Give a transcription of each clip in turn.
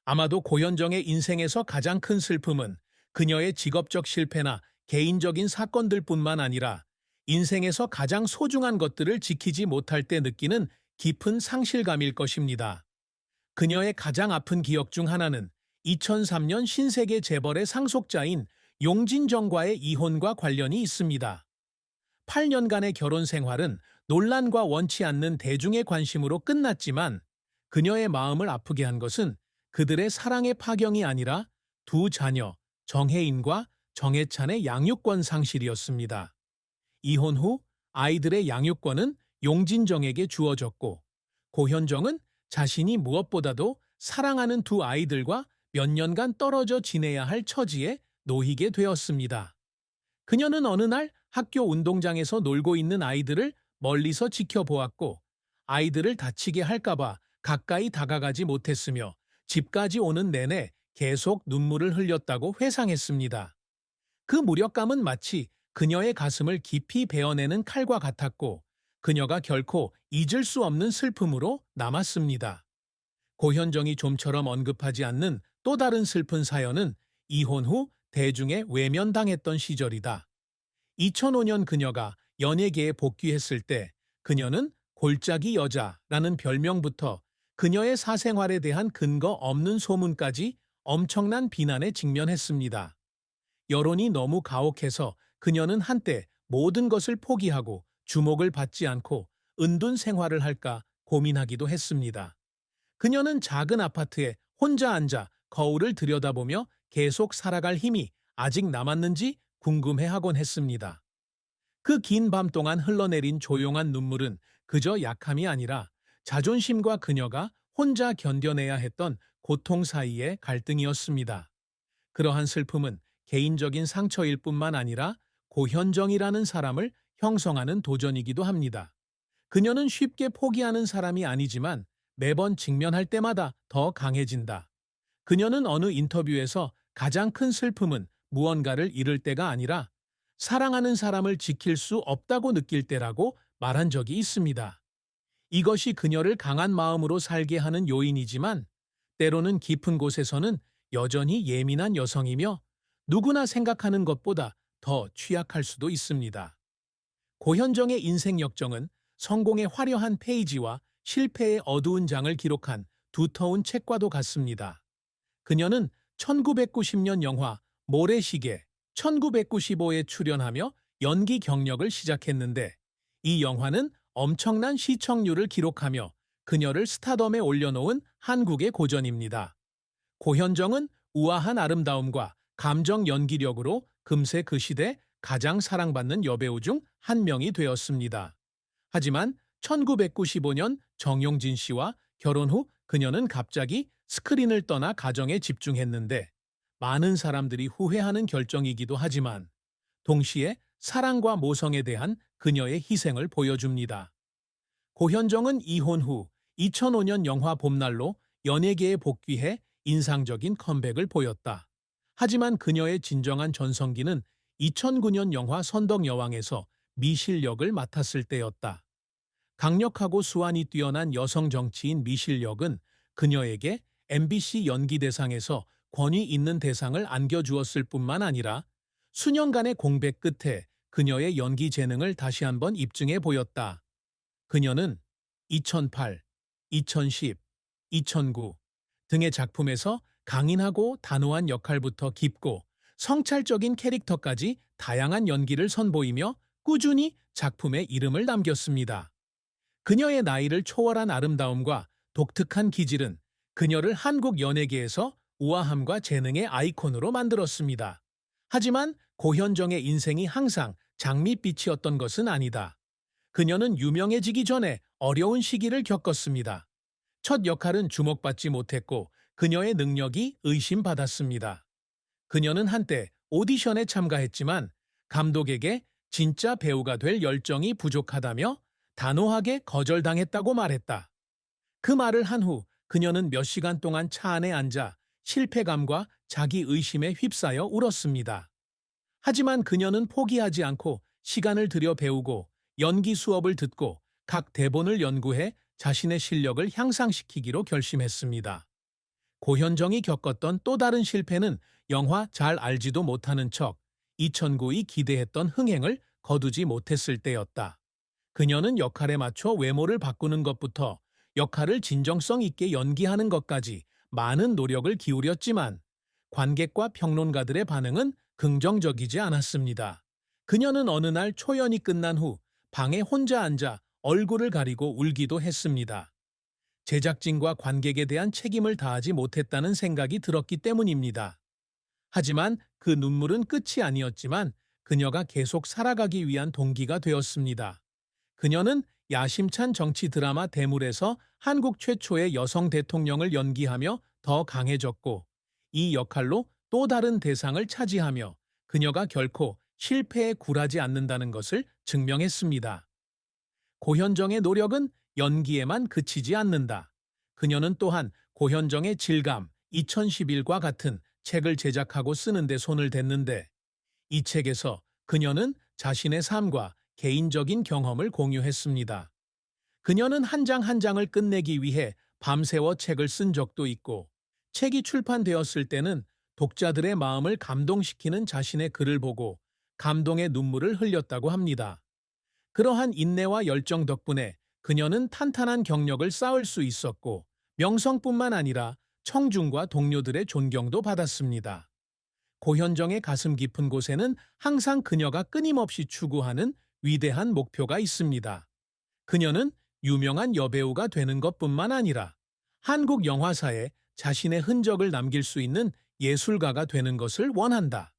아마도 고현정의 인생에서 가장 큰 슬픔은 그녀의 직업적 실패나 개인적인 사건들뿐만 아니라 인생에서 가장 소중한 것들을 지키지 못할 때 느끼는 깊은 상실감일 것입니다. 그녀의 가장 아픈 기억 중 하나는 2003년 신세계 재벌의 상속자인 용진정과의 이혼과 관련이 있습니다. 8년간의 결혼 생활은 논란과 원치 않는 대중의 관심으로 끝났지만 그녀의 마음을 아프게 한 것은 그들의 사랑의 파경이 아니라 두 자녀, 정혜인과 정혜찬의 양육권 상실이었습니다. 이혼 후 아이들의 양육권은 용진정에게 주어졌고 고현정은 자신이 무엇보다도 사랑하는 두 아이들과 몇 년간 떨어져 지내야 할 처지에 놓이게 되었습니다. 그녀는 어느 날 학교 운동장에서 놀고 있는 아이들을 멀리서 지켜보았고 아이들을 다치게 할까봐 가까이 다가가지 못했으며 집까지 오는 내내 계속 눈물을 흘렸다고 회상했습니다. 그 무력감은 마치 그녀의 가슴을 깊이 베어내는 칼과 같았고 그녀가 결코 잊을 수 없는 슬픔으로 남았습니다. 고현정이 좀처럼 언급하지 않는 또 다른 슬픈 사연은 이혼 후 대중에 외면당했던 시절이다. 2005년 그녀가 연예계에 복귀했을 때 그녀는 골짜기 여자라는 별명부터 그녀의 사생활에 대한 근거 없는 소문까지 엄청난 비난에 직면했습니다. 여론이 너무 가혹해서 그녀는 한때 모든 것을 포기하고 주목을 받지 않고 은둔 생활을 할까 고민하기도 했습니다. 그녀는 작은 아파트에 혼자 앉아 거울을 들여다보며 계속 살아갈 힘이 아직 남았는지 궁금해하곤 했습니다. 그 긴 밤 동안 흘러내린 조용한 눈물은 그저 약함이 아니라 자존심과 그녀가 혼자 견뎌내야 했던 고통 사이의 갈등이었습니다. 그러한 슬픔은 개인적인 상처일 뿐만 아니라 고현정이라는 사람을 형성하는 도전이기도 합니다. 그녀는 쉽게 포기하는 사람이 아니지만 매번 직면할 때마다 더 강해진다. 그녀는 어느 인터뷰에서 가장 큰 슬픔은 무언가를 잃을 때가 아니라 사랑하는 사람을 지킬 수 없다고 느낄 때라고 말한 적이 있습니다. 이것이 그녀를 강한 마음으로 살게 하는 요인이지만 때로는 깊은 곳에서는 여전히 예민한 여성이며 누구나 생각하는 것보다 더 취약할 수도 있습니다. 고현정의 인생 역정은 성공의 화려한 페이지와 실패의 어두운 장을 기록한 두터운 책과도 같습니다. 그녀는 1990년 영화 모래시계 1995에 출연하며 연기 경력을 시작했는데 이 영화는 엄청난 시청률을 기록하며 그녀를 스타덤에 올려놓은 한국의 고전입니다. 고현정은 우아한 아름다움과 감정 연기력으로 금세 그 시대 가장 사랑받는 여배우 중 한 명이 되었습니다. 하지만 1995년 정용진 씨와 결혼 후 그녀는 갑자기 스크린을 떠나 가정에 집중했는데 많은 사람들이 후회하는 결정이기도 하지만 동시에 사랑과 모성에 대한 그녀의 희생을 보여줍니다. 고현정은 이혼 후 2005년 영화 봄날로 연예계에 복귀해 인상적인 컴백을 보였다. 하지만 그녀의 진정한 전성기는 2009년 영화 선덕여왕에서 미실 역을 맡았을 때였다. 강력하고 수완이 뛰어난 여성 정치인 미실 역은 그녀에게 MBC 연기대상에서 권위 있는 대상을 안겨주었을 뿐만 아니라 수년간의 공백 끝에 그녀의 연기 재능을 다시 한번 입증해 보였다. 그녀는 2008, 2010, 2009 등의 작품에서 강인하고 단호한 역할부터 깊고 성찰적인 캐릭터까지 다양한 연기를 선보이며 꾸준히 작품에 이름을 남겼습니다. 그녀의 나이를 초월한 아름다움과 독특한 기질은 그녀를 한국 연예계에서 우아함과 재능의 아이콘으로 만들었습니다. 하지만 고현정의 인생이 항상 장밋빛이었던 것은 아니다. 그녀는 유명해지기 전에 어려운 시기를 겪었습니다. 첫 역할은 주목받지 못했고 그녀의 능력이 의심받았습니다. 그녀는 한때 오디션에 참가했지만 감독에게 진짜 배우가 될 열정이 부족하다며 단호하게 거절당했다고 말했다. 그 말을 한 후 그녀는 몇 시간 동안 차 안에 앉아 실패감과 자기 의심에 휩싸여 울었습니다. 하지만 그녀는 포기하지 않고 시간을 들여 배우고 연기 수업을 듣고 각 대본을 연구해 자신의 실력을 향상시키기로 결심했습니다. 고현정이 겪었던 또 다른 실패는 영화 잘 알지도 못하는 척 이천구이 기대했던 흥행을 거두지 못했을 때였다. 그녀는 역할에 맞춰 외모를 바꾸는 것부터 역할을 진정성 있게 연기하는 것까지 많은 노력을 기울였지만 관객과 평론가들의 반응은 긍정적이지 않았습니다. 그녀는 어느 날 초연이 끝난 후 방에 혼자 앉아 얼굴을 가리고 울기도 했습니다. 제작진과 관객에 대한 책임을 다하지 못했다는 생각이 들었기 때문입니다. 하지만 그 눈물은 끝이 아니었지만 그녀가 계속 살아가기 위한 동기가 되었습니다. 그녀는 야심찬 정치 드라마 대물에서 한국 최초의 여성 대통령을 연기하며 더 강해졌고, 이 역할로 또 다른 대상을 차지하며 그녀가 결코 실패에 굴하지 않는다는 것을 증명했습니다. 고현정의 노력은 연기에만 그치지 않는다. 그녀는 또한 고현정의 질감 2011과 같은 책을 제작하고 쓰는데 손을 댔는데, 이 책에서 그녀는 자신의 삶과 개인적인 경험을 공유했습니다. 그녀는 한 장 한 장을 끝내기 위해 밤새워 책을 쓴 적도 있고, 책이 출판되었을 때는 독자들의 마음을 감동시키는 자신의 글을 보고 감동의 눈물을 흘렸다고 합니다. 그러한 인내와 열정 덕분에 그녀는 탄탄한 경력을 쌓을 수 있었고, 명성뿐만 아니라 청중과 동료들의 존경도 받았습니다. 고현정의 가슴 깊은 곳에는 항상 그녀가 끊임없이 추구하는 위대한 목표가 있습니다. 그녀는 유명한 여배우가 되는 것뿐만 아니라 한국 영화사에 자신의 흔적을 남길 수 있는 예술가가 되는 것을 원한다.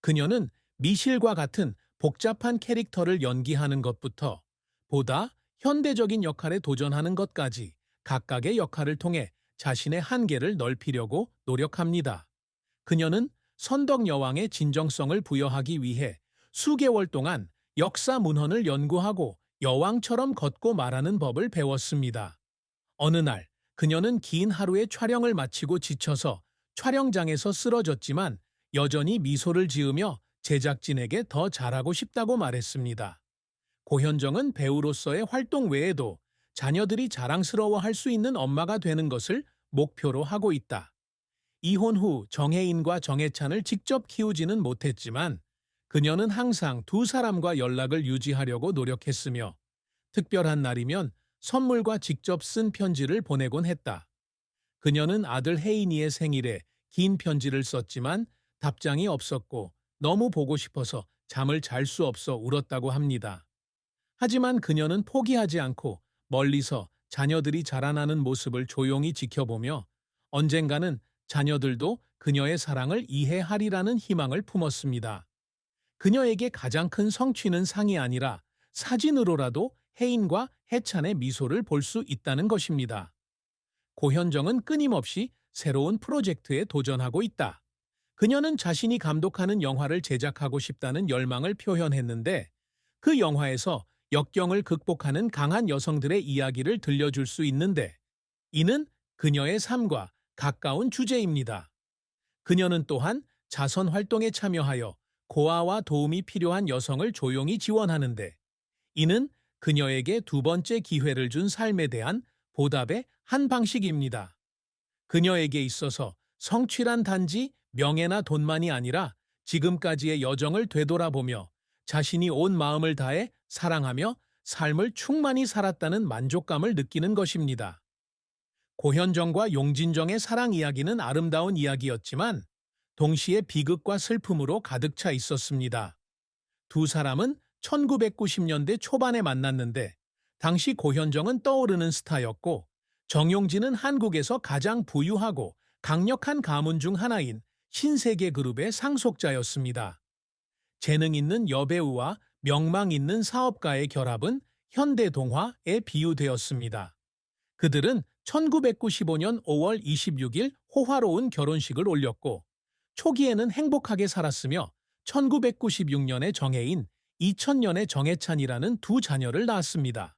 그녀는 미실과 같은 복잡한 캐릭터를 연기하는 것부터 보다 현대적인 역할에 도전하는 것까지 각각의 역할을 통해 자신의 한계를 넓히려고 노력합니다. 그녀는 선덕 여왕의 진정성을 부여하기 위해 수개월 동안 역사 문헌을 연구하고 여왕처럼 걷고 말하는 법을 배웠습니다. 어느 날 그녀는 긴 하루의 촬영을 마치고 지쳐서 촬영장에서 쓰러졌지만 여전히 미소를 지으며 제작진에게 더 잘하고 싶다고 말했습니다. 고현정은 배우로서의 활동 외에도 자녀들이 자랑스러워할 수 있는 엄마가 되는 것을 목표로 하고 있다. 이혼 후 정혜인과 정혜찬을 직접 키우지는 못했지만 그녀는 항상 두 사람과 연락을 유지하려고 노력했으며, 특별한 날이면 선물과 직접 쓴 편지를 보내곤 했다. 그녀는 아들 혜인이의 생일에 긴 편지를 썼지만 답장이 없었고 너무 보고 싶어서 잠을 잘 수 없어 울었다고 합니다. 하지만 그녀는 포기하지 않고 멀리서 자녀들이 자라나는 모습을 조용히 지켜보며 언젠가는 자녀들도 그녀의 사랑을 이해하리라는 희망을 품었습니다. 그녀에게 가장 큰 성취는 상이 아니라 사진으로라도 혜인과 혜찬의 미소를 볼 수 있다는 것입니다. 고현정은 끊임없이 새로운 프로젝트에 도전하고 있다. 그녀는 자신이 감독하는 영화를 제작하고 싶다는 열망을 표현했는데, 그 영화에서 역경을 극복하는 강한 여성들의 이야기를 들려줄 수 있는데, 이는 그녀의 삶과 가까운 주제입니다. 그녀는 또한 자선 활동에 참여하여 고아와 도움이 필요한 여성을 조용히 지원하는데, 이는 그녀에게 두 번째 기회를 준 삶에 대한 보답의 한 방식입니다. 그녀에게 있어서 성취란 단지 명예나 돈만이 아니라 지금까지의 여정을 되돌아보며 자신이 온 마음을 다해 사랑하며 삶을 충만히 살았다는 만족감을 느끼는 것입니다. 고현정과 용진정의 사랑 이야기는 아름다운 이야기였지만 동시에 비극과 슬픔으로 가득 차 있었습니다. 두 사람은 1990년대 초반에 만났는데 당시 고현정은 떠오르는 스타였고 정용진은 한국에서 가장 부유하고 강력한 가문 중 하나인 신세계 그룹의 상속자였습니다. 재능 있는 여배우와 명망 있는 사업가의 결합은 현대 동화에 비유되었습니다. 그들은 1995년 5월 26일 호화로운 결혼식을 올렸고 초기에는 행복하게 살았으며 1996년에 정혜인, 2000년에 정혜찬이라는 두 자녀를 낳았습니다.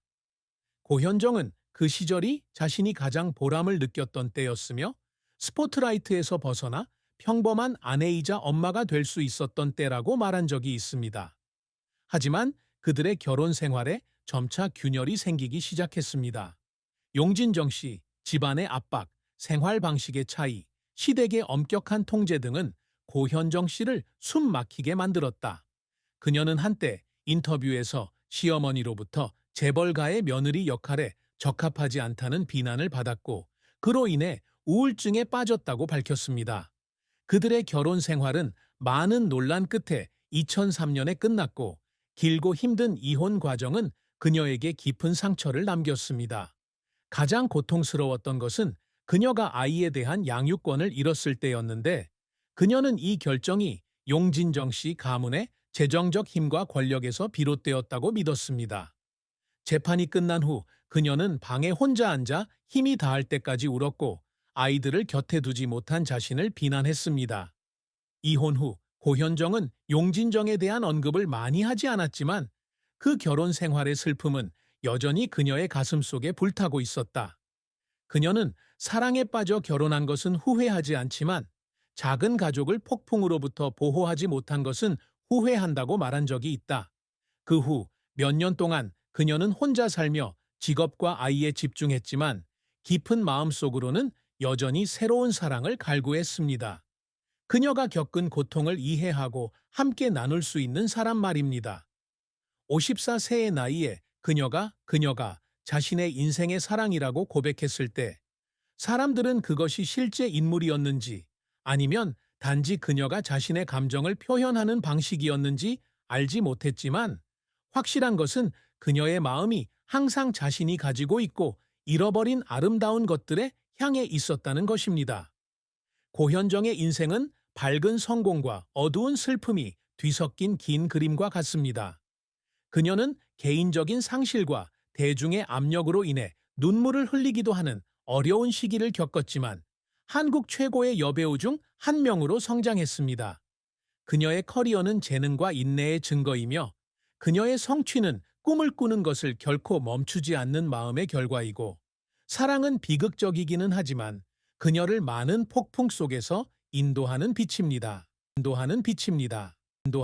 고현정은 그 시절이 자신이 가장 보람을 느꼈던 때였으며 스포트라이트에서 벗어나 평범한 아내이자 엄마가 될 수 있었던 때라고 말한 적이 있습니다. 하지만 그들의 결혼 생활에 점차 균열이 생기기 시작했습니다. 용진정 씨, 집안의 압박, 생활 방식의 차이, 시댁의 엄격한 통제 등은 고현정 씨를 숨 막히게 만들었다. 그녀는 한때 인터뷰에서 시어머니로부터 재벌가의 며느리 역할에 적합하지 않다는 비난을 받았고, 그로 인해 우울증에 빠졌다고 밝혔습니다. 그들의 결혼 생활은 많은 논란 끝에 2003년에 끝났고, 길고 힘든 이혼 과정은 그녀에게 깊은 상처를 남겼습니다. 가장 고통스러웠던 것은 그녀가 아이에 대한 양육권을 잃었을 때였는데, 그녀는 이 결정이 용진정 씨 가문의 재정적 힘과 권력에서 비롯되었다고 믿었습니다. 재판이 끝난 후 그녀는 방에 혼자 앉아 힘이 다할 때까지 울었고, 아이들을 곁에 두지 못한 자신을 비난했습니다. 이혼 후 고현정은 용진정에 대한 언급을 많이 하지 않았지만, 그 결혼 생활의 슬픔은 여전히 그녀의 가슴 속에 불타고 있었다. 그녀는 사랑에 빠져 결혼한 것은 후회하지 않지만, 작은 가족을 폭풍으로부터 보호하지 못한 것은 후회한다고 말한 적이 있다. 그 후 몇 년 동안 그녀는 혼자 살며 직업과 아이에 집중했지만, 깊은 마음속으로는 여전히 새로운 사랑을 갈구했습니다. 그녀가 겪은 고통을 이해하고 함께 나눌 수 있는 사람 말입니다. 54세의 나이에 그녀가 자신의 인생의 사랑이라고 고백했을 때, 사람들은 그것이 실제 인물이었는지 아니면 단지 그녀가 자신의 감정을 표현하는 방식이었는지 알지 못했지만, 확실한 것은 그녀의 마음이 항상 자신이 가지고 있고 잃어버린 아름다운 것들에 향해 있었다는 것입니다. 고현정의 인생은 밝은 성공과 어두운 슬픔이 뒤섞인 긴 그림과 같습니다. 그녀는 개인적인 상실과 대중의 압력으로 인해 눈물을 흘리기도 하는 어려운 시기를 겪었지만, 한국 최고의 여배우 중 한 명으로 성장했습니다. 그녀의 커리어는 재능과 인내의 증거이며, 그녀의 성취는 꿈을 꾸는 것을 결코 멈추지 않는 마음의 결과이고, 사랑은 비극적이기는 하지만 그녀를 많은 폭풍 속에서 인도하는 빛입니다.